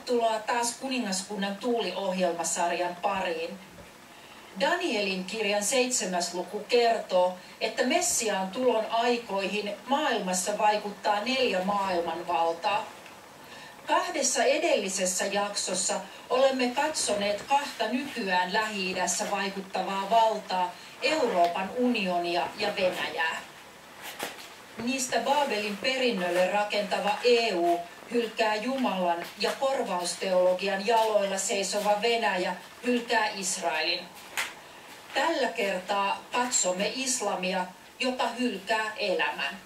Tervetuloa taas Kuningaskunnan tuuli-ohjelmasarjan pariin. Danielin kirjan 7. luku kertoo, että Messiaan tulon aikoihin maailmassa vaikuttaa 4 maailmanvaltaa. 2 edellisessä jaksossa olemme katsoneet 2 nykyään Lähi-idässä vaikuttavaa valtaa, Euroopan unionia ja Venäjää. Niistä Baabelin perinnölle rakentava EU hylkää Jumalan ja korvausteologian jaloilla seisova Venäjä hylkää Israelin. Tällä kertaa katsomme islamia, joka hylkää elämän.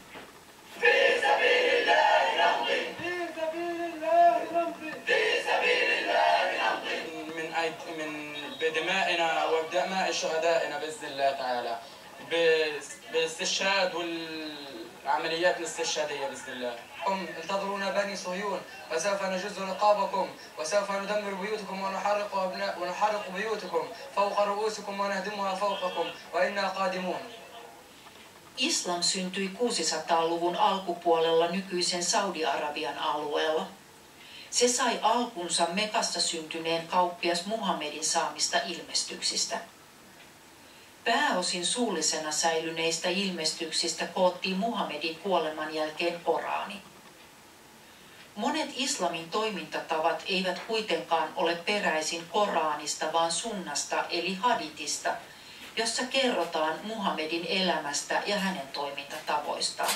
من بدمائنا وبدماء شهدائنا بإذن الله تعالى بالاستشهاد والعمليات الاستشهادية بإذن الله. انتظرونا بني صهيون وسوف نجز رقابكم وسوف ندمر بيوتكم ونحرق بيوتكم فوق رؤوسكم ونهدمها فوقكم وإنا قادمون. Islam syntyi 600-luvun alkupuolella nykyisen Saudi-Arabian alueella. Se sai alkunsa Mekassa syntyneen kauppias Muhammedin saamista ilmestyksistä. Pääosin suullisena säilyneistä ilmestyksistä koottiin Muhammedin kuoleman jälkeen Korani. Monet islamin toimintatavat eivät kuitenkaan ole peräisin Koranista, vaan sunnasta eli haditista, jossa kerrotaan Muhammedin elämästä ja hänen toimintatavoistaan.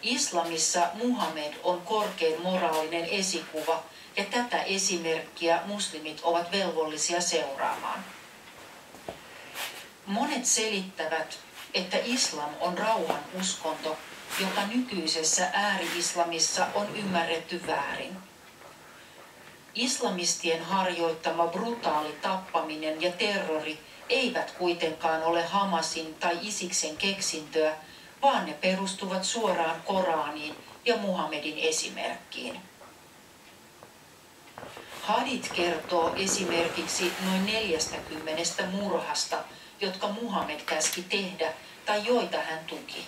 Islamissa Muhammed on korkein moraalinen esikuva ja tätä esimerkkiä muslimit ovat velvollisia seuraamaan. Monet selittävät, että islam on rauhan uskonto, joka nykyisessä ääri-islamissa on ymmärretty väärin. Islamistien harjoittama brutaali tappaminen ja terrori eivät kuitenkaan ole Hamasin tai Isiksen keksintöä, vaan ne perustuvat suoraan Koraniin ja Muhammedin esimerkkiin. Hadith kertoo esimerkiksi noin 40 murhasta, jotka Muhammed käski tehdä tai joita hän tuki.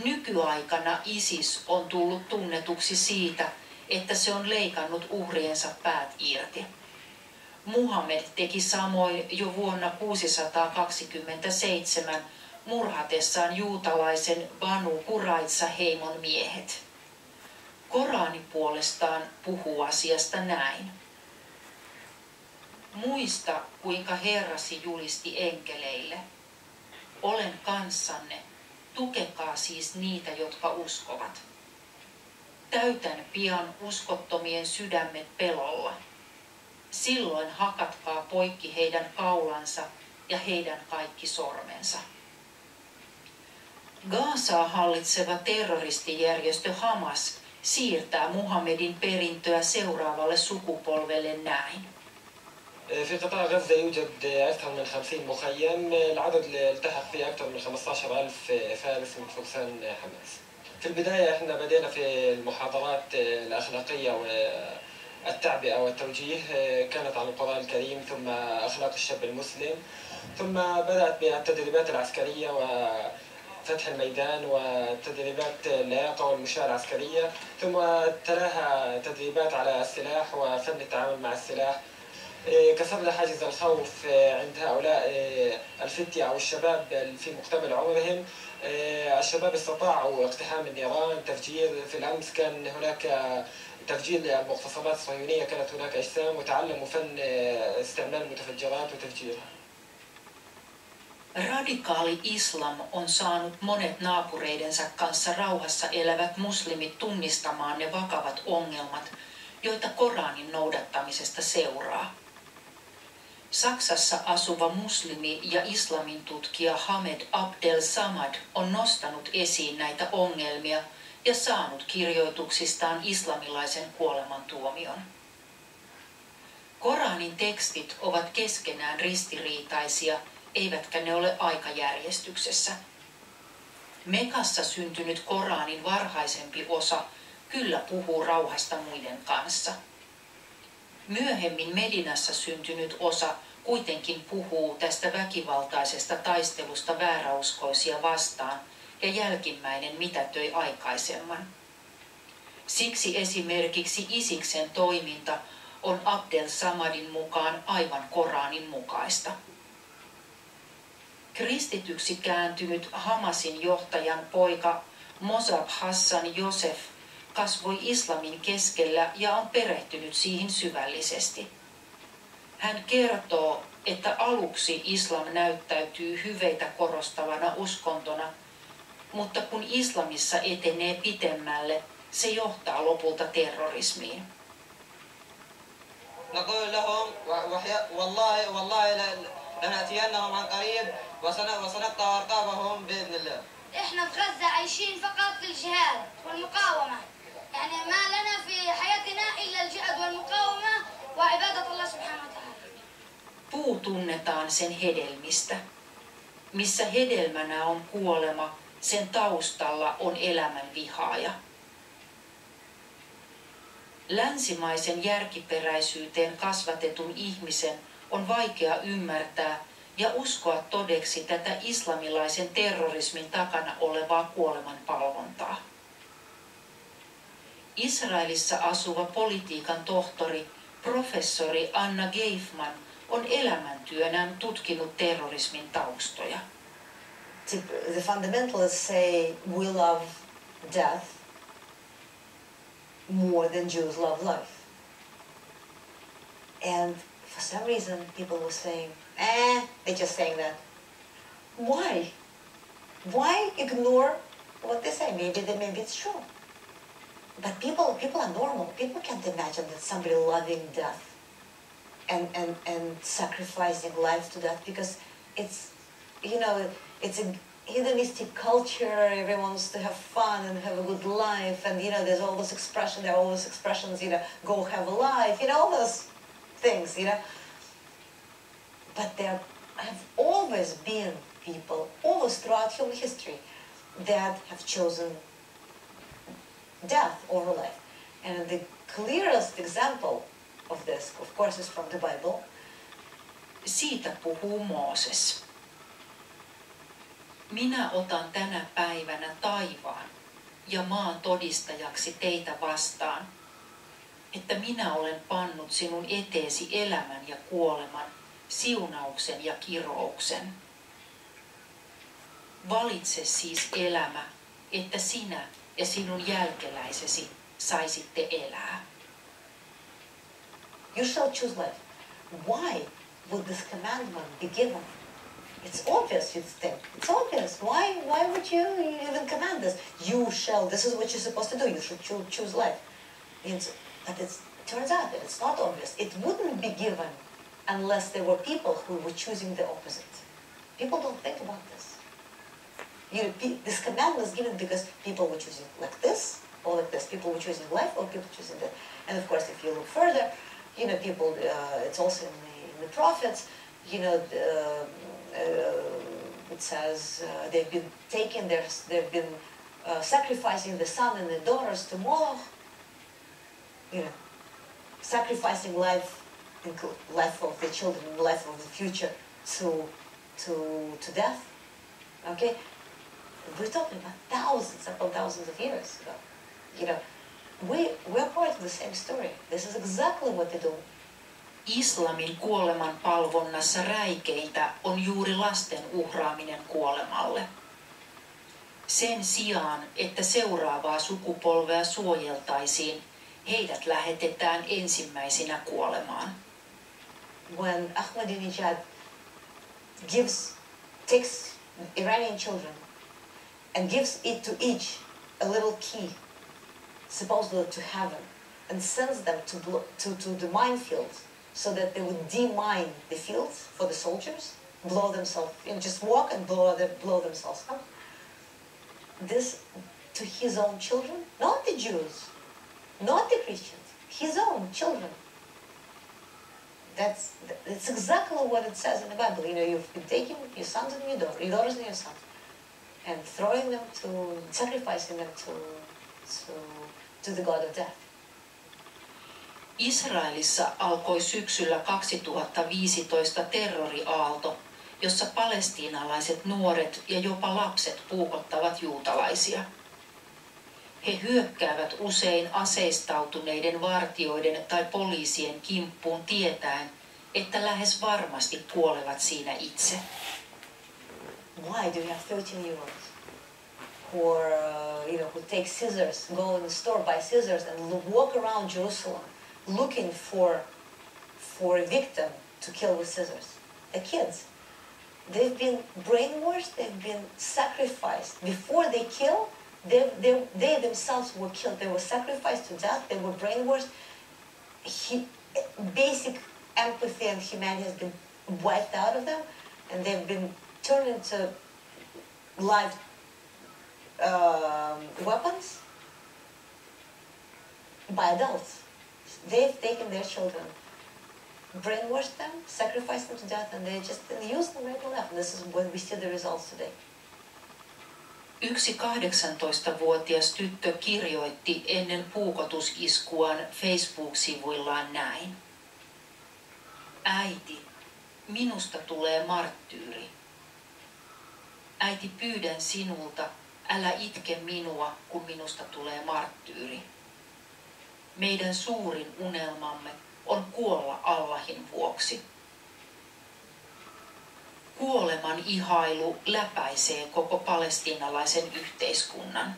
Nykyaikana ISIS on tullut tunnetuksi siitä, että se on leikannut uhriensa päät irti. Muhammed teki samoin jo vuonna 627 murhatessaan juutalaisen Banu Quraitsa-heimon miehet. Korani puolestaan puhuu asiasta näin. Muista, kuinka Herrasi julisti enkeleille. Olen kanssanne, tukekaa siis niitä, jotka uskovat. Täytän pian uskottomien sydämet pelolla. Silloin hakatkaa poikki heidän kaulansa ja heidän kaikki sormensa. Gazaa hallitseva terroristijärjestö Hamas siirtää Muhammedin perintöä seuraavalle sukupolvelle näin. في قطاع غزة يوجد أكثر من 50 مخيم، العدد اللي التحق فيه أكثر من 15,000 فارس من فرسان حماس. في البداية احنا بدينا في المحاضرات الأخلاقية والتعبئة والتوجيه كانت عن القرآن الكريم ثم أخلاق الشاب المسلم، ثم بدأت بالتدريبات العسكرية وفتح الميدان وتدريبات اللياقة والمشاة العسكرية، ثم تلاها تدريبات على السلاح وفن التعامل مع السلاح. كسرنا حاجز الخوف عند هؤلاء الفتية أو الشباب في مقتبل عمرهم. الشباب استطاعوا اقتحام النيران، تفجير. في الأمس كان هناك تفجير للمغتصبات الصهيونية، كانت هناك أجسام وتعلموا فن استعمال المتفجرات وتفجيرها. Radikaali islam on saanut monet naapureidensa kanssa rauhassa elävät muslimit tunnistamaan ne vakavat ongelmat, joita Koranin noudattamisesta seuraa. Saksassa asuva muslimi ja islamin tutkija Hamed Abdel Samad on nostanut esiin näitä ongelmia ja saanut kirjoituksistaan islamilaisen kuolemantuomion. Koranin tekstit ovat keskenään ristiriitaisia, eivätkä ne ole aikajärjestyksessä. Mekassa syntynyt Koranin varhaisempi osa kyllä puhuu rauhasta muiden kanssa. Myöhemmin Medinassa syntynyt osa kuitenkin puhuu tästä väkivaltaisesta taistelusta vääräuskoisia vastaan ja jälkimmäinen mitätöi aikaisemman. Siksi esimerkiksi Isiksen toiminta on Abdel Samadin mukaan aivan Koranin mukaista. Kristityksi kääntynyt Hamasin johtajan poika Mossab Hassan Josef kasvoi islamin keskellä ja on perehtynyt siihen syvällisesti. Hän kertoo, että aluksi islam näyttäytyy hyveitä korostavana uskontona, mutta kun islamissa etenee pitemmälle, se johtaa lopulta terrorismiin. نقول لهم والله لنأتينهم عن قريب وسنقطع رقابهم بإذن الله. احنا في غزة عايشين فقط للجهاد والمقاومة. يعني ما لنا في حياتنا إلا الجهاد والمقاومة وعبادة الله سبحانه وتعالى. Puu tunnetaan sen hedelmistä. Missä hedelmänä on kuolema, sen taustalla on elämän vihaaja. Länsimaisen järkiperäisyyteen kasvatetun ihmisen on vaikea ymmärtää ja uskoa todeksi tätä islamilaisen terrorismin takana olevaa kuolemanpalvontaa. Israelissa asuva politiikan tohtori, professori Anna Geifman on elämäntyönään tutkinut terrorismin taustoja. The fundamentalists say we love death more than Jews love life. And for some reason people were saying, they're just saying that. Why? Why ignore what they say? Maybe it's true. But people are normal. People can't imagine that somebody loving death and sacrificing life to that, because it's, it's a hedonistic culture. Everyone wants to have fun and have a good life, and there's all those expressions. There are all those expressions. Go have a life. All those things. But there have always been people, always throughout human history, that have chosen death over life. And the clearest example of this, of course, is from the Bible. Siitä puhuu Mooses. Minä otan tänä päivänä taivaan ja maan todistajaksi teitä vastaan, että minä olen pannut sinun eteesi elämän ja kuoleman, siunauksen ja kirouksen. Valitse siis elämä, että sinä ja sinun jälkeläisesi saisitte elää. You shall choose life. Why would this commandment be given? It's obvious, you'd think. It's obvious. Why would you even command this? You shall, this is what you're supposed to do. You should choose life. But it turns out that it's not obvious. It wouldn't be given unless there were people who were choosing the opposite. People don't think about this. This command was given because people were choosing like this or like this. People were choosing life or people choosing that. And of course, if you look further, people, it's also in the prophets, it says they've been sacrificing the son and the daughters to Moloch, sacrificing life of the children, life of the future to death. Okay, we're talking about thousands upon thousands of years ago. We're part of the same story. This is exactly what they do. Islamin kuolemanpalvonnassa räikeintä on juuri lasten uhraaminen kuolemalle. Sen sijaan, että seuraavaa sukupolvea suojeltaisiin, heidät lähetetään ensimmäisinä kuolemaan. When Ahmadinejad takes Iranian children and gives it to each a little key, supposedly to heaven, and sends them to the minefields so that they would demine the fields for the soldiers, blow themselves, just walk and blow themselves up. This to his own children, not the Jews, not the Christians, his own children. That's exactly what it says in the Bible. You've been taking your sons and your daughters and your sons, and throwing them sacrificing them to the God of death. Israelissa alkoi syksyllä 2015 terroriaalto, jossa palestiinalaiset nuoret ja jopa lapset puukottavat juutalaisia. He hyökkäävät usein aseistautuneiden vartijoiden tai poliisien kimppuun tietäen, että lähes varmasti kuolevat siinä itse. Why do you have 13-year-olds who are, who take scissors, go in the store, buy scissors, and walk around Jerusalem looking for a victim to kill with scissors? The kids. They've been brainwashed, they've been sacrificed. Before they kill, they themselves were killed. They were sacrificed to death, they were brainwashed. Basic empathy and humanity has been wiped out of them, and they've been turned into live weapons by adults. They've taken their children, brainwashed them, sacrificed them to death, and they just use them right and left. And this is when we see the results today. Yksi 18-vuotias tyttö kirjoitti ennen puukotusiskuaan Facebook-sivuillaan näin. Äiti, minusta tulee marttyyri. Äiti, pyydän sinulta, älä itke minua, kun minusta tulee marttyyri. Meidän suurin unelmamme on kuolla Allahin vuoksi. Kuoleman ihailu läpäisee koko palestiinalaisen yhteiskunnan.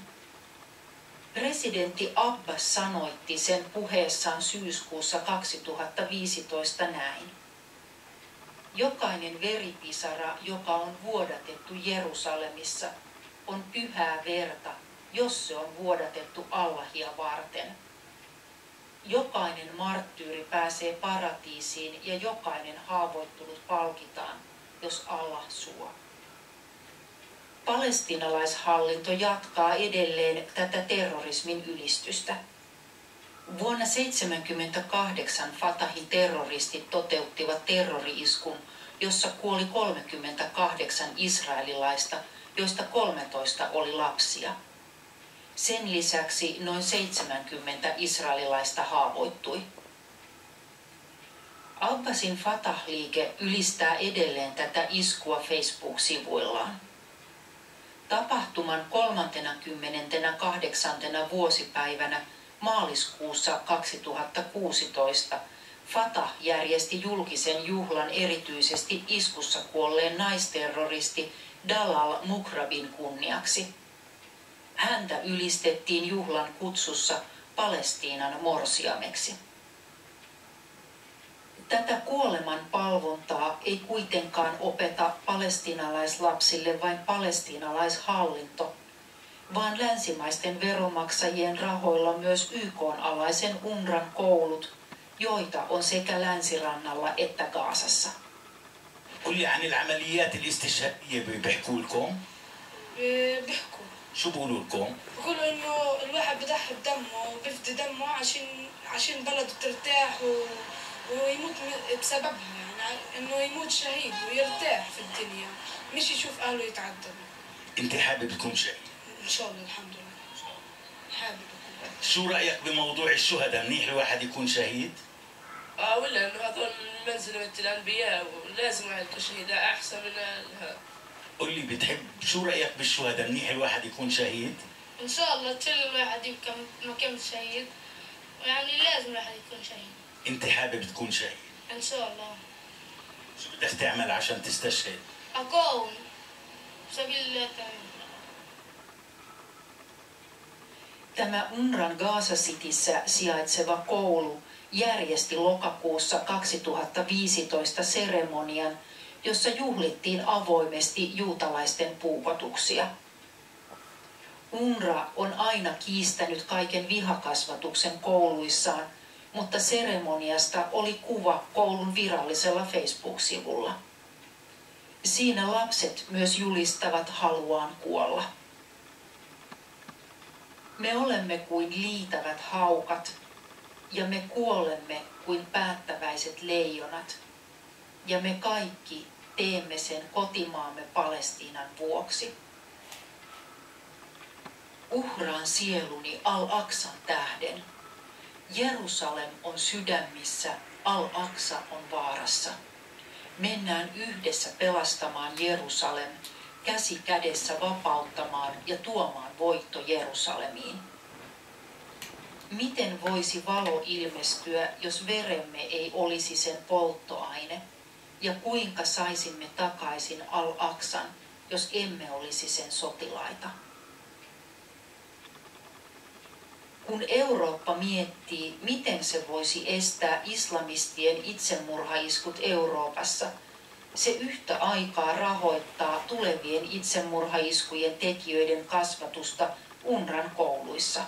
Presidentti Abbas sanoitti sen puheessaan syyskuussa 2015 näin. Jokainen veripisara, joka on vuodatettu Jerusalemissa, on pyhää verta, jos se on vuodatettu Allahia varten. Jokainen marttyyri pääsee paratiisiin ja jokainen haavoittunut palkitaan, jos Allah suo. Palestiinalaishallinto jatkaa edelleen tätä terrorismin ylistystä. Vuonna 1978 Fatahin terroristit toteuttivat terrori-iskun, jossa kuoli 38 israelilaista, joista 13 oli lapsia. Sen lisäksi noin 70 israelilaista haavoittui. Abbasin Fatah-liike ylistää edelleen tätä iskua Facebook-sivuillaan. Tapahtuman 38. vuosipäivänä maaliskuussa 2016 Fatah järjesti julkisen juhlan erityisesti iskussa kuolleen naisterroristi Dalal Mukrabin kunniaksi. Häntä ylistettiin juhlan kutsussa Palestiinan morsiameksi. Tätä kuoleman palvontaa ei kuitenkaan opeta palestiinalaislapsille vain palestiinalaishallinto, vaan länsimaisten veronmaksajien rahoilla myös YK-alaisen UNRWAn koulut, joita on sekä länsirannalla että Gazassa. قولي عن العمليات الاستشهادية بيحكوا لكم؟ بيحكوا. شو بيقولوا لكم؟ بيقولوا انه الواحد بضحي بدمه وبيفدي دمه عشان بلده ترتاح ويموت بسببها، يعني انه يموت شهيد ويرتاح في الدنيا، مش يشوف اهله يتعذبوا. انت حابب تكون شهيد؟ ان شاء الله الحمد لله. حابب اكون. شو رأيك بموضوع الشهداء؟ منيح الواحد يكون شهيد؟ ولا انه هذول منزلة الانبياء ولازم واحد يكون شهيد احسن من قل لي بتحب شو رأيك بالشهداء؟ منيح الواحد يكون شهيد؟ ان شاء الله كل الواحد يبقى مكان شهيد، يعني لازم الواحد يكون شهيد. انت حابب تكون شهيد؟ ان شاء الله. شو بدك تعمل عشان تستشهد؟ اقاوم سبيل الله تعالى. Tämä UNRWAn Gaza Cityssä sijaitseva koulu järjesti lokakuussa 2015 seremonian, jossa juhlittiin avoimesti juutalaisten puukotuksia. UNRWA on aina kiistänyt kaiken vihakasvatuksen kouluissaan, mutta seremoniasta oli kuva koulun virallisella Facebook-sivulla. Siinä lapset myös julistavat haluaan kuolla. Me olemme kuin liitävät haukat, ja me kuolemme kuin päättäväiset leijonat, ja me kaikki teemme sen kotimaamme Palestiinan vuoksi. Uhraan sieluni Al-Aqsan tähden. Jerusalem on sydämissä, Al-Aqsa on vaarassa. Mennään yhdessä pelastamaan Jerusalem, käsi kädessä vapauttamaan ja tuomaan voitto Jerusalemiin. Miten voisi valo ilmestyä, jos veremme ei olisi sen polttoaine? Ja kuinka saisimme takaisin Al-Aqsan, jos emme olisi sen sotilaita? Kun Eurooppa miettii, miten se voisi estää islamistien itsemurhaiskut Euroopassa, se yhtä aikaa rahoittaa tulevien itsemurhaiskujen tekijöiden kasvatusta UNRWAn kouluissa.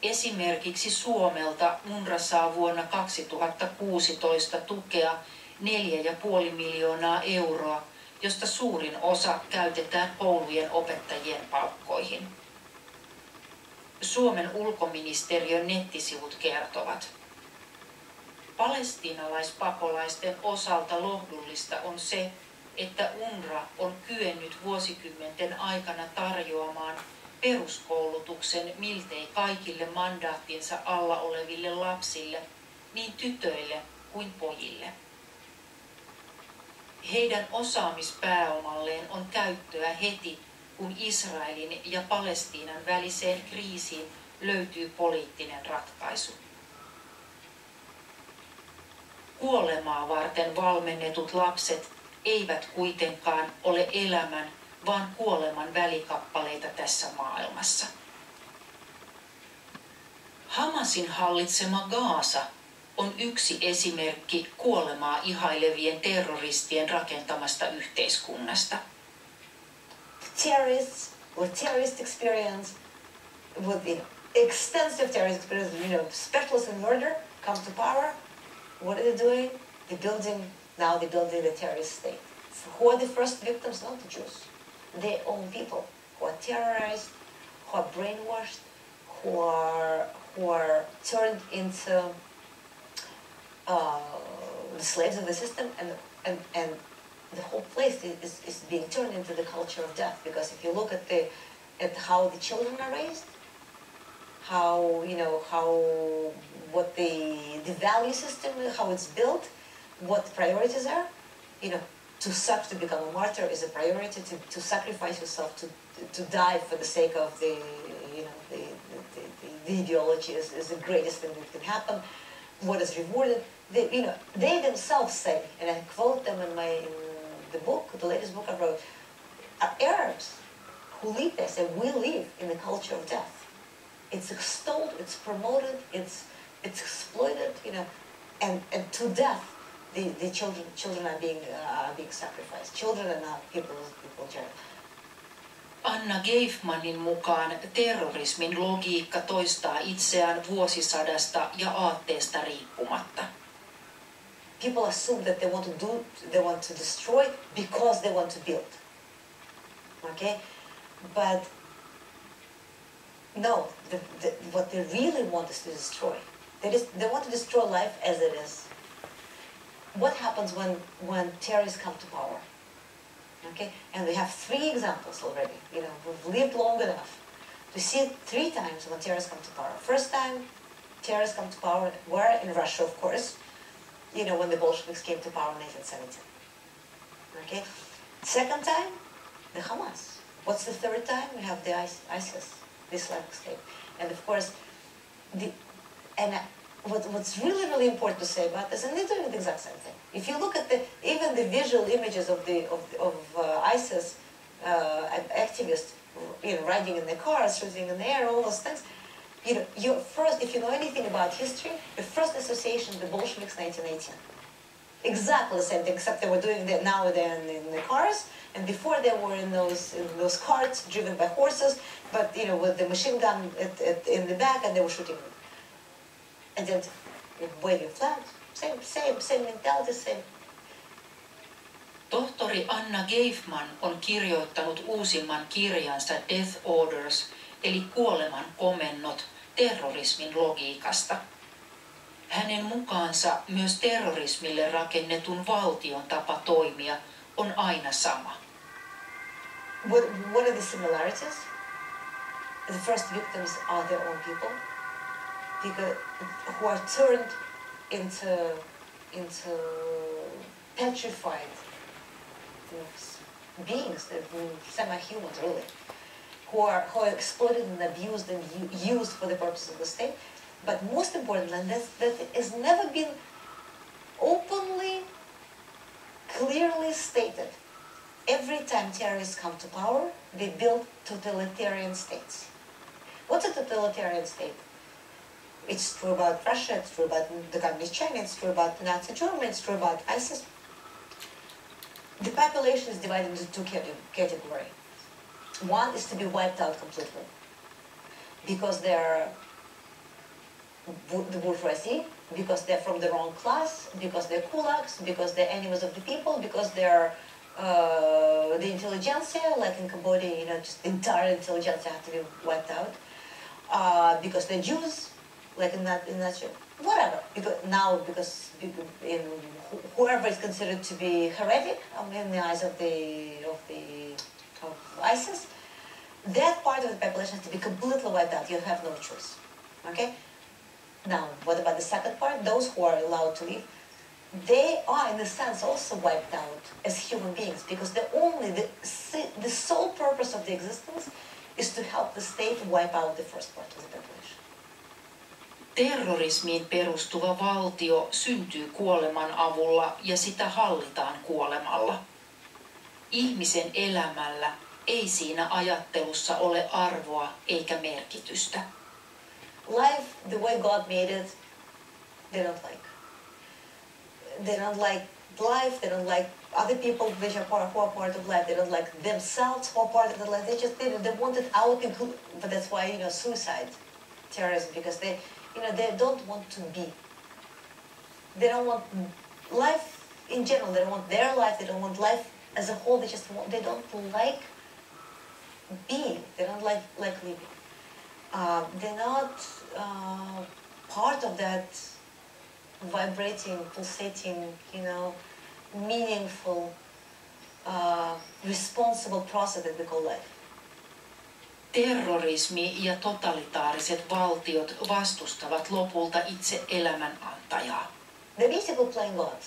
Esimerkiksi Suomelta UNRWA saa vuonna 2016 tukea 4,5 miljoonaa euroa, josta suurin osa käytetään koulujen opettajien palkkoihin. Suomen ulkoministeriön nettisivut kertovat: palestiinalaispakolaisten osalta lohdullista on se, että UNRWA on kyennyt vuosikymmenten aikana tarjoamaan peruskoulutuksen miltei kaikille mandaattinsa alla oleville lapsille, niin tytöille kuin pojille. Heidän osaamispääomalleen on käyttöä heti, kun Israelin ja Palestiinan väliseen kriisiin löytyy poliittinen ratkaisu. Kuolemaa varten valmennetut lapset eivät kuitenkaan ole elämän, vaan kuoleman välikappaleita tässä maailmassa. Hamasin hallitsema Gaasa on yksi esimerkki kuolemaa ihailevien terroristien rakentamasta yhteiskunnasta. Terrorists with terrorist experience, with extensive terrorist experience, specialists in murder come to power. What are they doing? They're building the terrorist state. Who are the first victims? Not the Jews. Their own people who are terrorized, who are brainwashed, who are turned into the slaves of the system, and the whole place is being turned into the culture of death. Because if you look at how the children are raised, what the value system, how it's built, what the priorities are, to become a martyr is a priority. To sacrifice yourself, to die for the sake of the ideology is the greatest thing that can happen. What is rewarded? They themselves say, and I quote them in the book, the latest book I wrote, are Arabs who live there say, we live in the culture of death. It's extolled, it's promoted, it's exploited, and to death the children are being sacrificed. Children are not people in general. Anna Geifmanin mukaan terrorismin logiikka toistaa itseään vuosisadasta ja aatteesta riippumatta. People assume that they want to destroy because they want to build. Okay, but no, what they really want is to destroy. They want to destroy life as it is. What happens when terrorists come to power? Okay, and we have 3 examples already. We've lived long enough to see 3 times when terrorists come to power. First time terrorists come to power were in Russia, of course. When the Bolsheviks came to power in 1917. Okay, second time, the Hamas. What's the third time? We have the ISIS, the Islamic State, and of course, what's really, really important to say about this, and they're doing the exact same thing. If you look at even the visual images of ISIS activists, riding in their cars, shooting in the air, all those things, if you know anything about history, the first association with the Bolsheviks, 1918. Exactly the same thing, except they were doing that now they're in the cars, and before they were in those carts driven by horses, but with the machine gun in the back, and they were shooting. And then waving flags, same mentality, same. Tohtori Anna Geifman on kirjoittanut uusimman kirjansa Death Orders, eli kuoleman komennot, terrorismin logiikasta. Hänen mukaansa myös terrorismille rakennetun valtion tapa toimia on aina sama. What are the similarities? The first victims are their own people who are turned into beings, semi-humans really, who are exploited and abused and used for the purposes of the state. But most importantly, that has never been openly, clearly stated. Every time terrorists come to power, they build totalitarian states. What's a totalitarian state? It's true about Russia, it's true about the communist China, it's true about Nazi Germany, it's true about ISIS. The population is divided into two categories. One is to be wiped out completely because they're the bourgeoisie, because they're from the wrong class, because they're kulaks, because they're enemies of the people, because they're the intelligentsia, like in Cambodia, just the entire intelligentsia have to be wiped out, because they're Jews, like in that whatever. Because whoever is considered to be heretic in the eyes of ISIS, that part of the population has to be completely wiped out. You have no choice. Okay. Now, what about the second part? Those who are allowed to live, they are, in a sense, also wiped out as human beings because the sole purpose of the existence is to help the state wipe out the first part of the population. Terrorismiin perustuva valtio syntyy kuoleman avulla ja sitä hallitaan kuolemalla. Ihmisen elämällä ei siinä ajattelussa ole arvoa eikä merkitystä. Life, the way God made it, they don't like. They don't like life, they don't like other people who are part of life, they don't like themselves who are part of the life. They want it out, but that's why, suicide, terrorism, because they don't want to be. They don't want life in general, they don't want their life, they don't want life as a whole, they don't like being, they don't like living. They're not part of that vibrating, pulsating, meaningful, responsible process that we call life. Terrorismi ja totalitaariset valtiot vastustavat lopulta itse elämän antajaa. They're basically playing gods.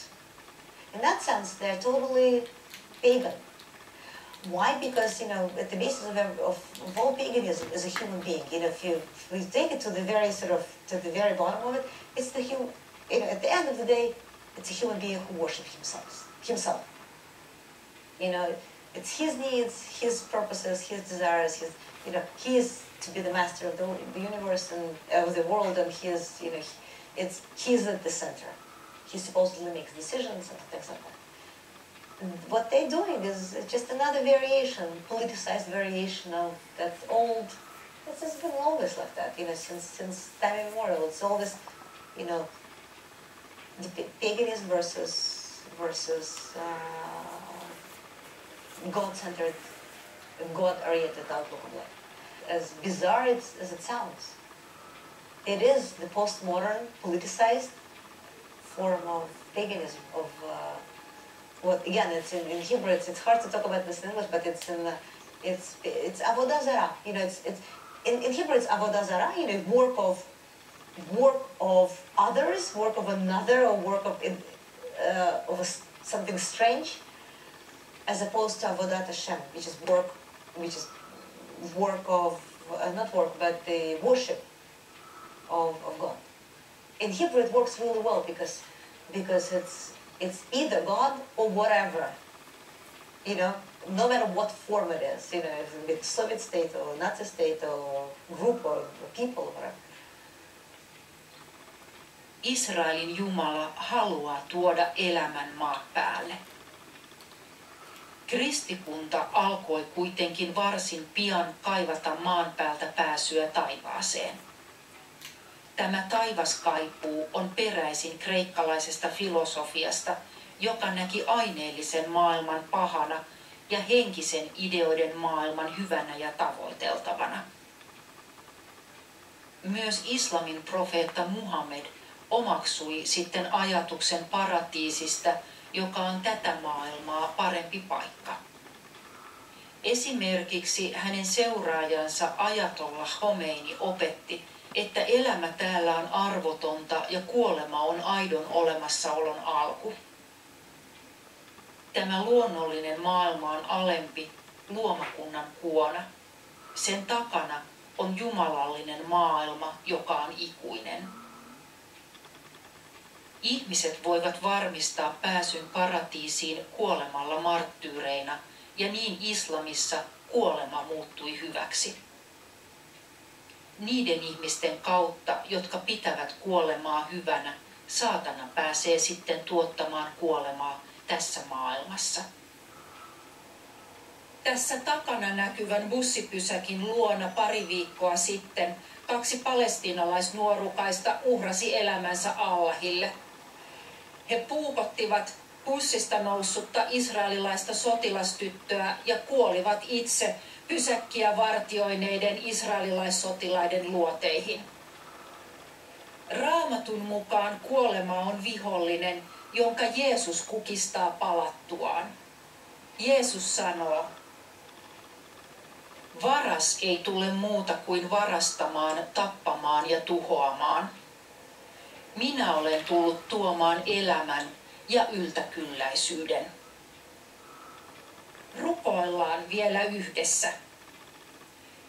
In that sense, they're totally pagan. Why? Because, at the basis of all paganism is a human being. If we take it to the very bottom of it, it's the human. At the end of the day, it's a human being who worships himself. It's his needs, his purposes, his desires. He is to be the master of the universe and of the world, and he's at the center. He supposedly makes decisions and things like that. What they're doing is just another variation, politicized variation of that old. It's just been always like that, since time immemorial. It's always, the paganism versus God-centered, God-oriented outlook of life. As bizarre as it sounds, it is the postmodern, politicized form of paganism, of again, it's in Hebrew. It's hard to talk about this in English, but it's avodah zarah. In Hebrew it's avodah zarah. Work of others, work of another, or work of something strange, as opposed to avodat Hashem, which is work of not work, but the worship of God. In Hebrew it works really well because it's either God or whatever, no matter what form it is, if it's Soviet state or Nazi state or group or people or whatever. Israelin Jumala haluaa tuoda elämän maan päälle. Kristikunta alkoi kuitenkin varsin pian kaivata maan päältä pääsyä taivaaseen. Tämä taivaskaipuu on peräisin kreikkalaisesta filosofiasta, joka näki aineellisen maailman pahana ja henkisen ideoiden maailman hyvänä ja tavoiteltavana. Myös islamin profeetta Muhammed omaksui sitten ajatuksen paratiisista, joka on tätä maailmaa parempi paikka. Esimerkiksi hänen seuraajansa Ajatollah Khomeini opetti, että elämä täällä on arvotonta ja kuolema on aidon olemassaolon alku. Tämä luonnollinen maailma on alempi, luomakunnan kuona. Sen takana on jumalallinen maailma, joka on ikuinen. Ihmiset voivat varmistaa pääsyn paratiisiin kuolemalla marttyyreina, ja niin islamissa kuolema muuttui hyväksi. Niiden ihmisten kautta, jotka pitävät kuolemaa hyvänä, saatana pääsee sitten tuottamaan kuolemaa tässä maailmassa. Tässä takana näkyvän bussipysäkin luona pari viikkoa sitten 2 palestiinalaisnuorukaista uhrasi elämänsä Allahille. He puukottivat bussista noussutta israelilaista sotilastyttöä ja kuolivat itse pysäkkiä vartioineiden israelilaissotilaiden luoteihin. Raamatun mukaan kuolema on vihollinen, jonka Jeesus kukistaa palattuaan. Jeesus sanoo, varas ei tule muuta kuin varastamaan, tappamaan ja tuhoamaan. Minä olen tullut tuomaan elämän ja yltäkylläisyyden. Rukoillaan vielä yhdessä.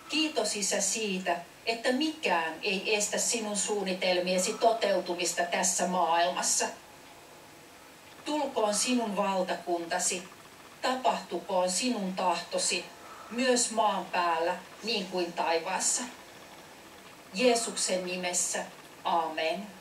Kiitos Isä siitä, että mikään ei estä sinun suunnitelmiesi toteutumista tässä maailmassa. Tulkoon sinun valtakuntasi, tapahtukoon sinun tahtosi, myös maan päällä niin kuin taivaassa. Jeesuksen nimessä, aamen.